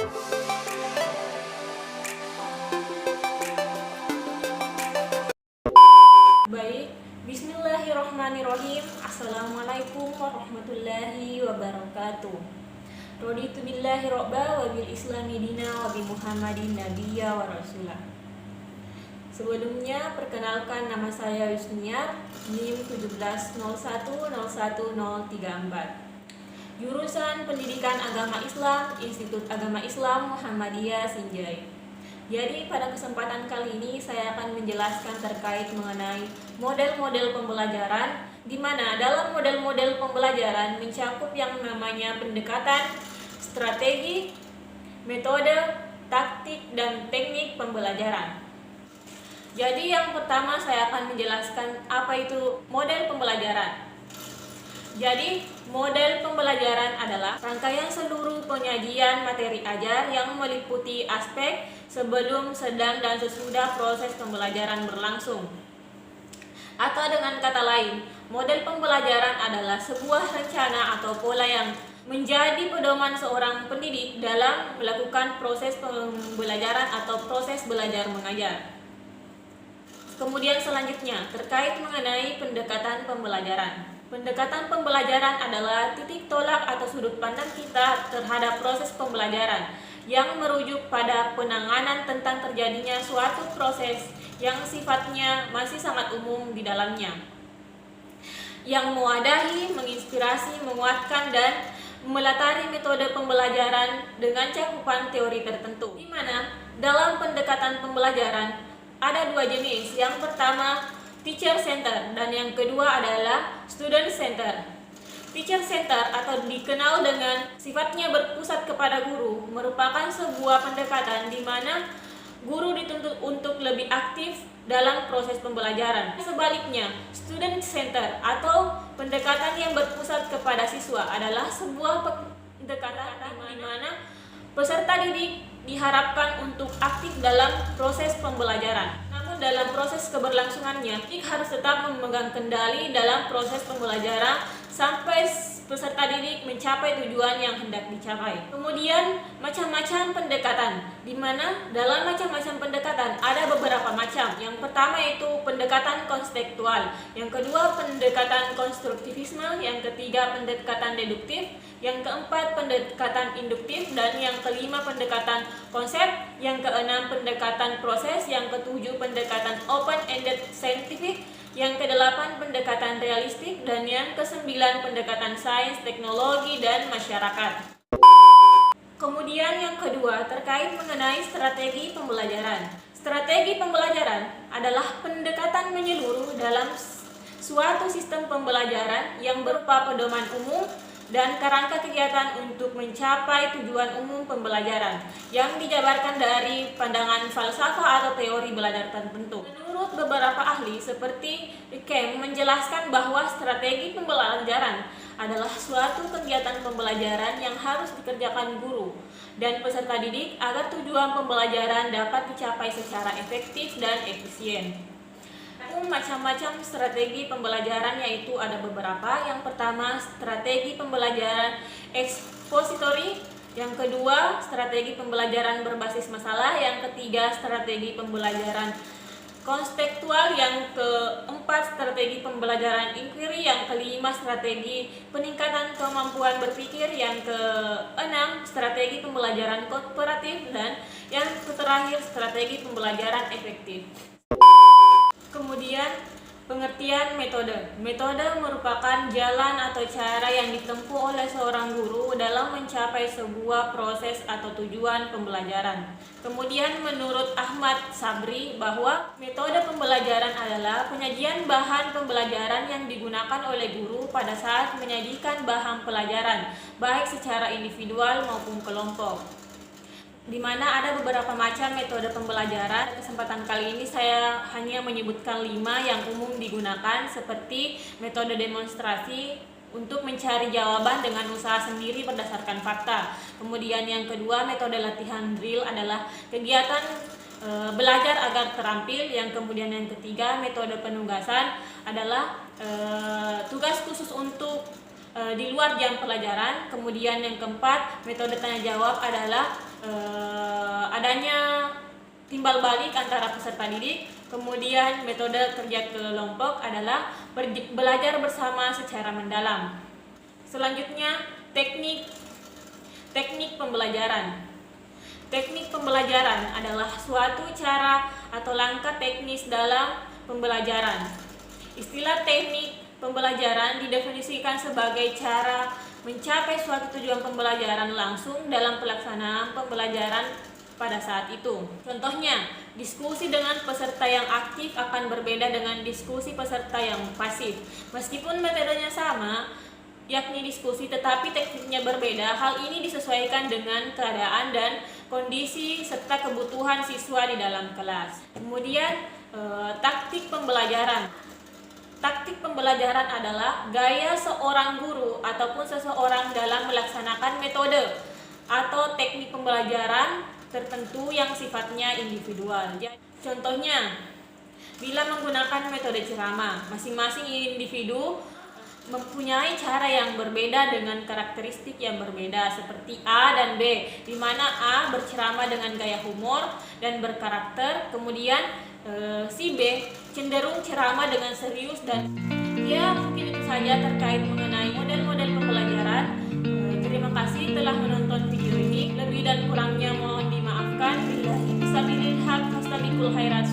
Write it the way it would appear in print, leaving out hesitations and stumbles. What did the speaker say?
Baik, bismillahirrohmanirrohim. Assalamualaikum warahmatullahi wabarakatuh. Raditu billahi robba wa bil islami dina wa bi muhammadin nabiyya wa rasulah. Sebelumnya, perkenalkan nama saya Yusniar, NIM 17010134. Jurusan Pendidikan Agama Islam, Institut Agama Islam Muhammadiyah Sinjai. Jadi pada kesempatan kali ini saya akan menjelaskan terkait mengenai model-model pembelajaran, di mana dalam model-model pembelajaran mencakup yang namanya pendekatan, strategi, metode, taktik, dan teknik pembelajaran. Jadi yang pertama saya akan menjelaskan apa itu model pembelajaran. Jadi, model pembelajaran adalah rangkaian seluruh penyajian materi ajar yang meliputi aspek sebelum, sedang, dan sesudah proses pembelajaran berlangsung. Atau dengan kata lain, model pembelajaran adalah sebuah rencana atau pola yang menjadi pedoman seorang pendidik dalam melakukan proses pembelajaran atau proses belajar mengajar. Kemudian selanjutnya, terkait mengenai pendekatan pembelajaran. Pendekatan pembelajaran adalah titik tolak atau sudut pandang kita terhadap proses pembelajaran yang merujuk pada penanganan tentang terjadinya suatu proses yang sifatnya masih sangat umum di dalamnya, yang mewadahi, menginspirasi, menguatkan, dan melatari metode pembelajaran dengan cakupan teori tertentu. Di mana dalam pendekatan pembelajaran ada dua jenis. Yang pertama, teacher center, dan yang kedua adalah student center. Teacher center atau dikenal dengan sifatnya berpusat kepada guru merupakan sebuah pendekatan di mana guru dituntut untuk lebih aktif dalam proses pembelajaran. Sebaliknya, student center atau pendekatan yang berpusat kepada siswa adalah sebuah pendekatan di mana peserta didik diharapkan untuk aktif dalam proses pembelajaran. Dalam proses keberlangsungannya, didik harus tetap memegang kendali dalam proses pembelajaran sampai peserta didik mencapai tujuan yang hendak dicapai. Kemudian, macam-macam pendekatan, di mana dalam macam-macam pendekatan ada beberapa macam. Yang pertama itu pendekatan konstektual, yang kedua pendekatan konstruktivisme, yang ketiga pendekatan deduktif, yang keempat pendekatan induktif, dan yang kelima pendekatan konsep, yang keenam pendekatan proses, yang ketujuh pendekatan open-ended scientific, yang kedelapan pendekatan realistik, dan yang kesembilan pendekatan sains, teknologi, dan masyarakat. Kemudian yang kedua terkait mengenai strategi pembelajaran. Strategi pembelajaran adalah pendekatan menyeluruh dalam suatu sistem pembelajaran yang berupa pedoman umum dan kerangka kegiatan untuk mencapai tujuan umum pembelajaran yang dijabarkan dari pandangan falsafah atau teori belajar tertentu. Menurut beberapa ahli seperti Kem menjelaskan bahwa strategi pembelajaran adalah suatu kegiatan pembelajaran yang harus dikerjakan guru dan peserta didik agar tujuan pembelajaran dapat dicapai secara efektif dan efisien. Macam-macam strategi pembelajaran yaitu ada beberapa. Yang pertama, strategi pembelajaran ekspositori, yang kedua strategi pembelajaran berbasis masalah, yang ketiga strategi pembelajaran konstektual, yang keempat strategi pembelajaran inquiry, yang kelima strategi peningkatan kemampuan berpikir, yang keenam strategi pembelajaran kooperatif, dan yang terakhir strategi pembelajaran efektif. Kemudian pengertian metode. Metode merupakan jalan atau cara yang ditempuh oleh seorang guru dalam mencapai sebuah proses atau tujuan pembelajaran. Kemudian menurut Ahmad Sabri bahwa metode pembelajaran adalah penyajian bahan pembelajaran yang digunakan oleh guru pada saat menyajikan bahan pelajaran, baik secara individual maupun kelompok. Di mana ada beberapa macam metode pembelajaran. Kesempatan kali ini saya hanya menyebutkan 5 yang umum digunakan, seperti metode demonstrasi untuk mencari jawaban dengan usaha sendiri berdasarkan fakta. Kemudian yang kedua, metode latihan drill adalah kegiatan belajar agar terampil. Yang kemudian yang ketiga, metode penugasan adalah tugas khusus untuk di luar jam pelajaran. Kemudian yang keempat, metode tanya jawab adalah adanya timbal balik antara peserta didik. Kemudian metode kerja kelompok adalah belajar bersama secara mendalam. Selanjutnya, teknik pembelajaran. Teknik pembelajaran adalah suatu cara atau langkah teknis dalam pembelajaran. Istilah teknik pembelajaran didefinisikan sebagai cara mencapai suatu tujuan pembelajaran langsung dalam pelaksanaan pembelajaran pada saat itu. Contohnya, diskusi dengan peserta yang aktif akan berbeda dengan diskusi peserta yang pasif. Meskipun metodenya sama, yakni diskusi, tetapi tekniknya berbeda. Hal ini disesuaikan dengan keadaan dan kondisi serta kebutuhan siswa di dalam kelas. Kemudian taktik pembelajaran. Taktik pembelajaran adalah gaya seorang guru ataupun seseorang dalam melaksanakan metode atau teknik pembelajaran tertentu yang sifatnya individual. Contohnya, bila menggunakan metode ceramah, masing-masing individu mempunyai cara yang berbeda dengan karakteristik yang berbeda, seperti A dan B, di mana A berceramah dengan gaya humor dan berkarakter, kemudian si B cenderung ceramah dengan serius. Dan ya, mungkin itu saja terkait mengenai model-model pembelajaran. Terima kasih telah menonton video ini. Lebih dan kurangnya mohon dimaafkan. Billahi fisabilil haq, fastabiqul khairat.